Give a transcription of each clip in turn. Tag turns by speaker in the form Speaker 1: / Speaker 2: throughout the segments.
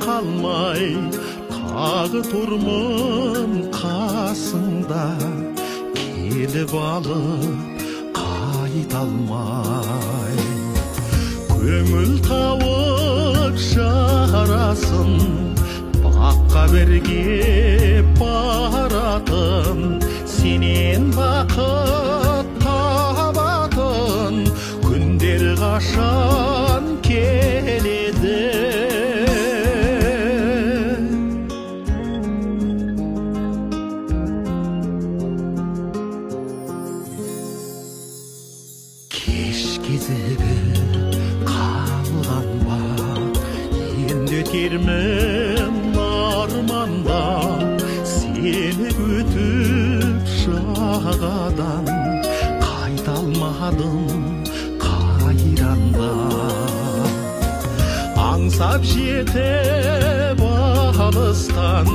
Speaker 1: kalmay, tagı turmun qasında, kelip alıp qaytalmay. Көңіл тауып жарасын, баққа берге баратын, сенен бақыт табатын күндер қашан келеді? Кеш кезегі қалған ба, енді өтермін арманда, сені өтіп жағадан, қайталмадым қайранда. Аңсап жетіп алыстан,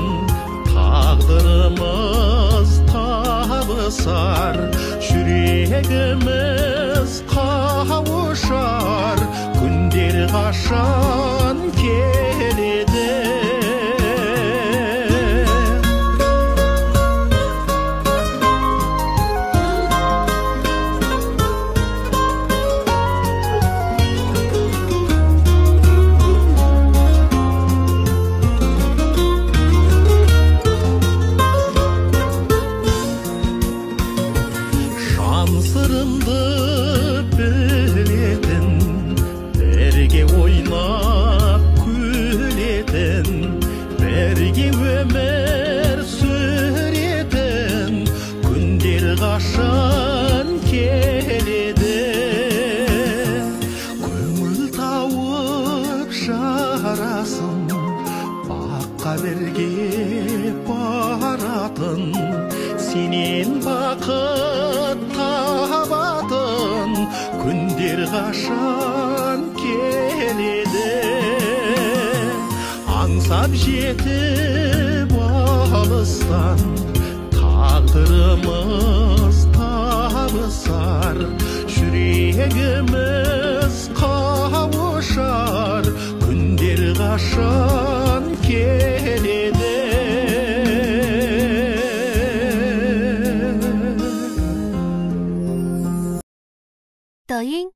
Speaker 1: тағдырымыз табысар, жүрегіміз қауышар, күндер қашан келеді? Сырымды білетін, бірге ойнап күлетін, бірге өмір сүретін күндер қашан келеді? Көңіл тауып жарасын, баққа бірге баратын, сенен бақыт табатын күндер қашан келеді? Аңсап жетіп алыстан, тағдырымыз табысар, жүрегіміз қауышар, күндер қашан келеді?
Speaker 2: 抖音